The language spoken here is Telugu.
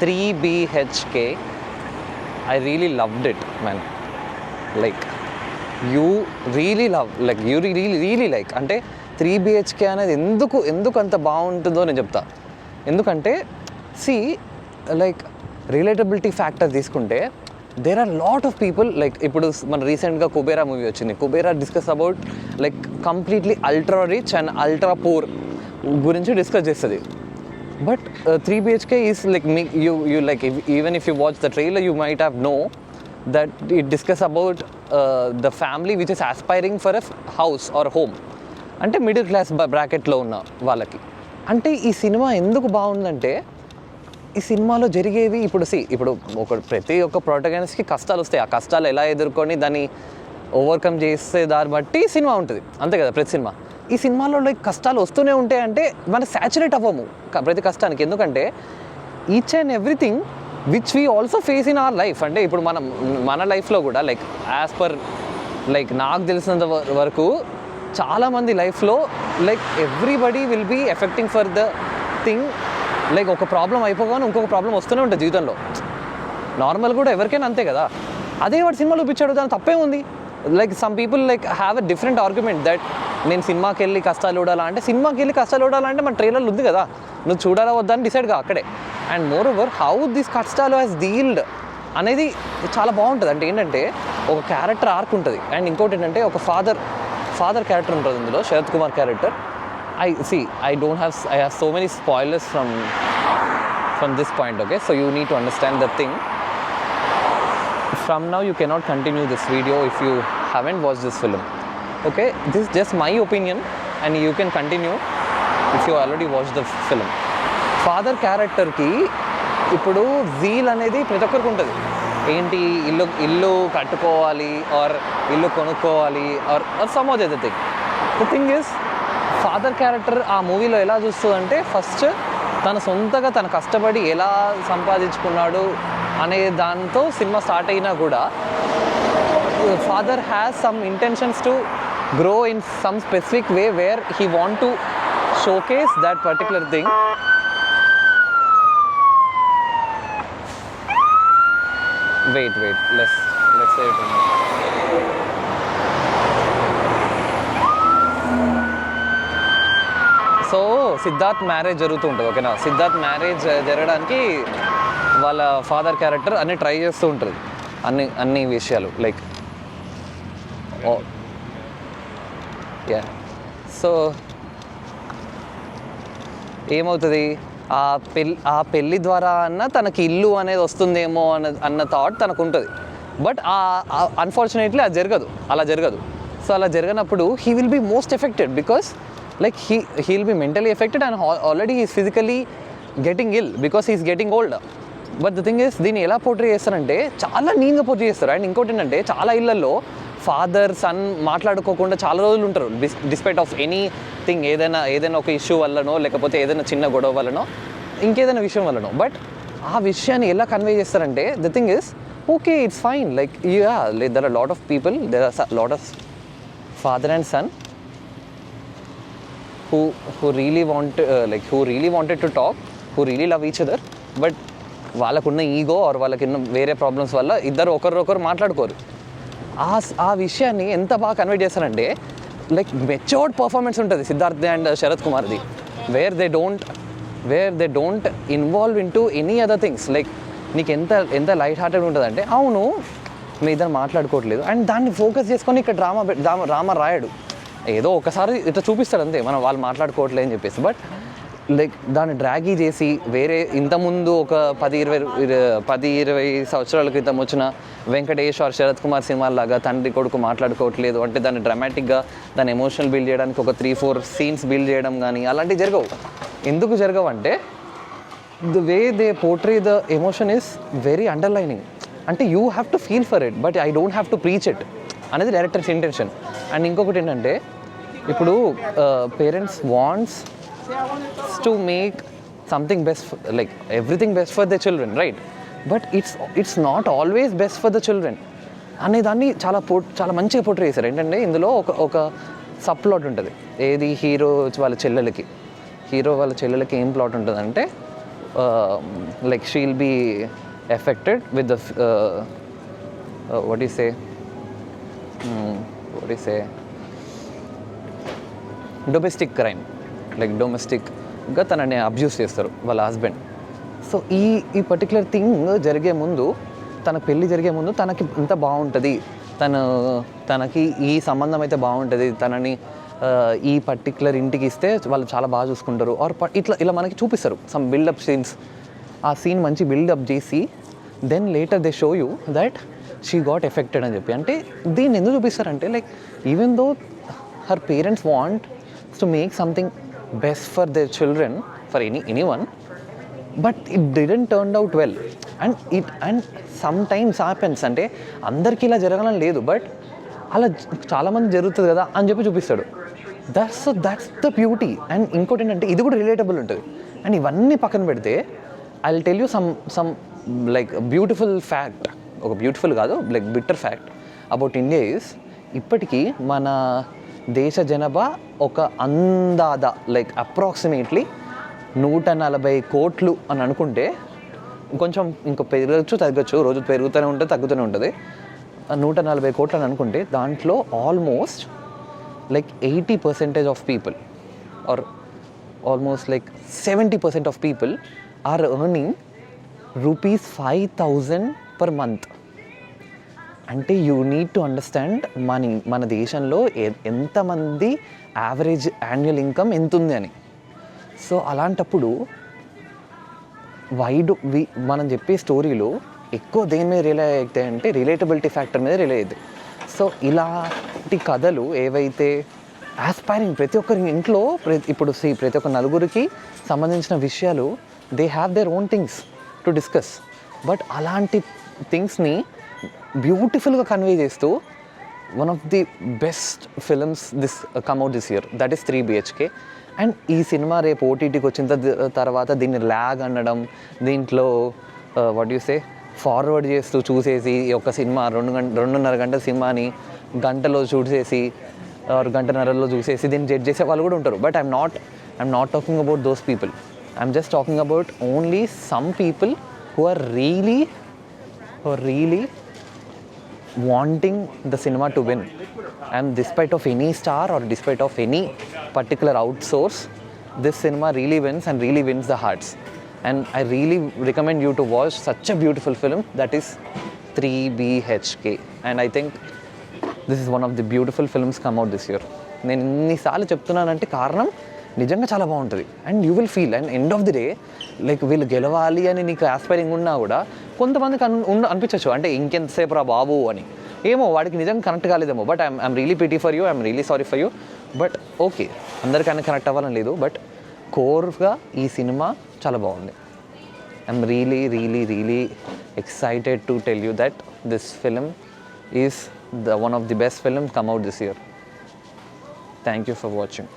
3 BHK, I really loved it, man. Like, you really love, like, you really like. అంటే 3 BHK అనేది ఎందుకు అంత బాగుంటుందో నేను చెప్తా. ఎందుకంటే సి లైక్ రిలేటబిలిటీ ఫ్యాక్టర్ తీసుకుంటే there are lot of people, like ఇప్పుడు మన రీసెంట్గా కుబేరా మూవీ వచ్చింది. Kubera discuss about like completely ultra rich and ultra poor గురించి డిస్కస్ చేస్తుంది. But 3 BHK is like you like even if you watch the trailer you might have know that it discuss about the family which is aspiring for a house or home, అంటే మిడిల్ క్లాస్ బ్రాకెట్లో ఉన్న వాళ్ళకి. అంటే ఈ సినిమా ఎందుకు బాగుందంటే ఈ సినిమాలో జరిగేవి ఇప్పుడు ప్రతి ఒక్క ప్రొటగనిస్ట్కి కష్టాలు వస్తాయి. ఆ కష్టాలు ఎలా ఎదుర్కొని దాన్ని ఓవర్కమ్ చేసే దాన్ని బట్టి సినిమా ఉంటుంది, అంతే కదా ప్రతి సినిమా. ఈ సినిమాలో లైక్ కష్టాలు వస్తూనే ఉంటాయి అంటే మనం సాచురేట్ అవ్వము ప్రతి కష్టానికి. ఎందుకంటే each and everything which we also face in our life. అంటే ఇప్పుడు మన లైఫ్లో కూడా లైక్ యాజ్ పర్ లైక్ నాకు తెలిసినంత వరకు చాలామంది లైఫ్లో like everybody will be affecting for the thing. Like ఒక ప్రాబ్లం అయిపోగానే ఇంకొక ప్రాబ్లం వస్తూనే ఉంటుంది జీవితంలో. నార్మల్ కూడా ఎవరికైనా అంతే కదా. అదే వాడు సినిమాలో చూపించాడు, దాని తప్పే ఉంది. Like some people like have a different argument that నేను సినిమాకి వెళ్ళి కష్టాలు చూడాలంటే మన ట్రైలర్లు ఉంది కదా, నువ్వు చూడాలా వద్దా అని డిసైడ్గా అక్కడే. And more over how this కష్టాలు హ్యాస్ డీల్డ్ అనేది చాలా బాగుంటుంది. అంటే ఏంటంటే ఒక క్యారెక్టర్ ఆర్క్ ఉంటుంది. అండ్ ఇంకోటి ఏంటంటే ఒక ఫాదర్ క్యారెక్టర్ ఉంటుంది ఇందులో, Sarath Kumar character. I have so many spoilers from this point, okay? So you need to understand the thing. From now you cannot continue this video if you haven't watched this film, okay? This is just my opinion and you can continue if you already watched the film. Father క్యారెక్టర్కి ఇప్పుడు జీల్ అనేది ప్రతి ఒక్కరికి ఉంటుంది. ఏంటి, ఇల్లు కట్టుకోవాలి ఆర్ ఇల్లు కొనుక్కోవాలి or some of the thing. The thing is father character ఆ మూవీలో ఎలా చూస్తుందంటే ఫస్ట్ తన సొంతగా తన కష్టపడి ఎలా సంపాదించుకున్నాడు అనే దాంతో సినిమా స్టార్ట్ అయినా కూడా father has some intentions to grow in some specific way where he want to showcase that particular thing. Wait, let's say it. So Siddharth marriage జరుగుతూ ఉంటుంది, ఓకేనా? సిద్ధార్థ్ మ్యారేజ్ జరగడానికి వాళ్ళ ఫాదర్ క్యారెక్టర్ అన్నీ ట్రై చేస్తూ ఉంటుంది, అన్ని విషయాలు లైక్ సో ఏమవుతుంది, ఆ పెళ్ళి ద్వారా అన్న తనకి ఇల్లు అనేది వస్తుందేమో అన్న థాట్ తనకు ఉంటుంది. బట్ అన్ఫార్చునేట్లీ అలా జరగదు. సో అలా జరగనప్పుడు he will be most affected because like he will be mentally affected and already he's physically getting ill because he's getting old. But the thing is దీన్ని ఎలా పోర్ట్రే చేస్తారంటే చాలా నీట్గా పోర్ట్రే చేస్తారు. అండ్ ఇంకోటి ఏంటంటే చాలా ఇళ్లలో ఫాదర్ సన్ మాట్లాడుకోకుండా చాలా రోజులు ఉంటారు డిస్పైట్ ఆఫ్ ఎనీథింగ్, ఏదైనా ఒక ఇష్యూ వల్లనో లేకపోతే ఏదైనా చిన్న గొడవ వల్లనో ఇంకేదైనా విషయం వల్లనో. బట్ ఆ విషయాన్ని ఎలా కన్వే చేస్తారంటే the thing is okay it's fine like there are lot of people, there are lot of father and son who really wanted to talk, who really love each other, but వాళ్ళకున్న ఈగో ఆర్ వాళ్ళకున్న వేరే ప్రాబ్లమ్స్ వల్ల ఇద్దరు ఒకరినొకరు మాట్లాడుకోరు. ఆ విషయాన్ని ఎంత బాగా కన్వే చేస్తారంటే లైక్ మెచ్యూర్డ్ పర్ఫార్మెన్స్ ఉంటుంది సిద్ధార్థ్ అండ్ శరత్ కుమార్ది, where they don't involve in to any other things. Like నీకు ఎంత లైట్ హార్టెడ్ ఉంటుంది అంటే అవును మీ ఇద్దరు మాట్లాడుకోవట్లేదు అండ్ దాన్ని ఫోకస్ చేసుకొని ఇక్కడ డ్రామా రాయడు, ఏదో ఒకసారి ఇట్లా చూపిస్తాడు అంతే మనం వాళ్ళు మాట్లాడుకోవట్లేదు అని చెప్పేసి. బట్ లైక్ దాన్ని డ్రాగీ చేసి వేరే ఇంతకుముందు ఒక 10-20 సంవత్సరాల క్రితం వచ్చిన వెంకటేష్ ఆర్ శరత్ కుమార్ సినిమాలాగా తండ్రి కొడుకు మాట్లాడుకోవట్లేదు అంటే దాన్ని డ్రామాటిక్గా దాన్ని ఎమోషనల్ బిల్డ్ చేయడానికి ఒక 3-4 సీన్స్ బిల్డ్ చేయడం కానీ అలాంటివి జరగవు. ఎందుకు జరగవు అంటే the way they portray the emotion is very underlining. అంటే you have to feel for it but I don't have to preach it అనేది డైరెక్టర్స్ ఇంటెన్షన్. అండ్ ఇంకొకటి ఏంటంటే ఇప్పుడు parents wants to make something best like everything best for their children, right? But it's not always best for the children అనే దాన్ని చాలా మంచిగా పోర్ట్రే చేశారు. ఏంటంటే ఇందులో ఒక సబ్ ప్లాట్ ఉంటుంది, ఏది హీరో వాళ్ళ చెల్లెలకి ఏం ప్లాట్ ఉంటుందంటే like she'll be affected with the what do you say, what do you say, domestic crime, like డొమెస్టిక్గా తనని అబ్యూస్ చేస్తారు వాళ్ళ హస్బెండ్. సో ఈ పర్టికులర్ థింగ్ జరిగే ముందు, తన పెళ్ళి జరిగే ముందు తనకి ఇంత బాగుంటుంది, తనకి ఈ సంబంధం అయితే బాగుంటుంది, తనని ఈ పర్టికులర్ ఇంటికి ఇస్తే వాళ్ళు చాలా బాగా చూసుకుంటారు, ఆర్ ఇలా మనకి చూపిస్తారు సమ్ బిల్డప్ సీన్స్. ఆ సీన్ మంచి బిల్డప్ చేసి then later they show you that she got affected అని చెప్పి. అంటే దీన్ని ఎందుకు చూపిస్తారంటే like even though her parents want to make something best for their children, for anyone, but it didn't turn out well. And sometimes happens, అంటే అందరికీ ఇలా జరగాలని లేదు, బట్ అలా చాలామంది జరుగుతుంది కదా అని చెప్పి చూపిస్తాడు. That's the beauty. అండ్ ఇంకోటి ఏంటంటే ఇది కూడా రిలేటబుల్ ఉంటుంది. అండ్ ఇవన్నీ పక్కన పెడితే I will tell you some like beautiful fact, ఒక బ్యూటిఫుల్ కాదు like bitter fact about India is, ఇప్పటికీ మన దేశ జనాభా ఒక అందాద లైక్ అప్రాక్సిమేట్లీ 140 కోట్లు అని అనుకుంటే, కొంచెం ఇంకా పెరగచ్చు తగ్గచ్చు, రోజు పెరుగుతూనే ఉంటుంది తగ్గుతూనే ఉంటుంది, 140 కోట్లు అని అనుకుంటే దాంట్లో almost like 80% of people, or almost like 70% of people are earning rupees 5,000 per month. అంటే యూ నీడ్ టు అండర్స్టాండ్ మన దేశంలో ఎంతమంది యావరేజ్ యాన్యువల్ ఇన్కమ్ ఎంత ఉంది అని. సో అలాంటప్పుడు మనం చెప్పే స్టోరీలో ఎక్కువ దేని మీద రిలే అవుతాయి అంటే రిలేటబిలిటీ ఫ్యాక్టర్ మీద రిలే అవుతాయి. సో ఇలాంటి కథలు ఏవైతే ఆస్పైరింగ్ ప్రతి ఒక్కరి ఇంట్లో ఇప్పుడు ప్రతి ఒక్క నలుగురికి సంబంధించిన విషయాలు, they have their own things to discuss, but అలాంటి థింగ్స్ని బ్యూటిఫుల్గా కన్వే చేస్తూ one of the best films come out this year, that is 3 BHK. And ఈ సినిమా రేపు ఓటీటీకి వచ్చిన తర్వాత దీన్ని ల్యాగ్ అనడం, దీంట్లో వాట్ యు సే ఫార్వర్డ్ చేస్తూ చూసేసి ఒక సినిమా 2.5 గంటల సినిమాని గంటలో చూసేసి గంటన్నరలో చూసేసి దీన్ని జడ్జ్ చేసే వాళ్ళు కూడా ఉంటారు. But I'm not talking about those people. I'm just talking about only some people who are really wanting the cinema to win, and despite of any star or despite of any particular outsource, this cinema really wins and really wins the hearts. And I really recommend you to watch such a beautiful film, that is 3 BHK. And I think this is one of the beautiful films come out this year. నేను ఇన్నిసార్లు చెప్తున్నానంటే కారణం నిజంగా చాలా బాగుంటుంది. And you will feel, and end of the day like వీళ్ళు గెలవాలి అని నీకు ఆస్పైరింగ్ ఉన్నా కూడా కొంతమందికి అనిపించవచ్చు అంటే ఇంకెంతసేపు రా బాబు అని, ఏమో వాడికి నిజంగా కనెక్ట్ కాలేదేమో. But I'm really pity for you, I'm really sorry for you. But okay, అందరికైనా కనెక్ట్ అవ్వాలని లేదు, బట్ కోర్గా ఈ సినిమా చాలా బాగుంది. I'm really excited to tell you that this film is one of the best films come out this year. Thank you for watching.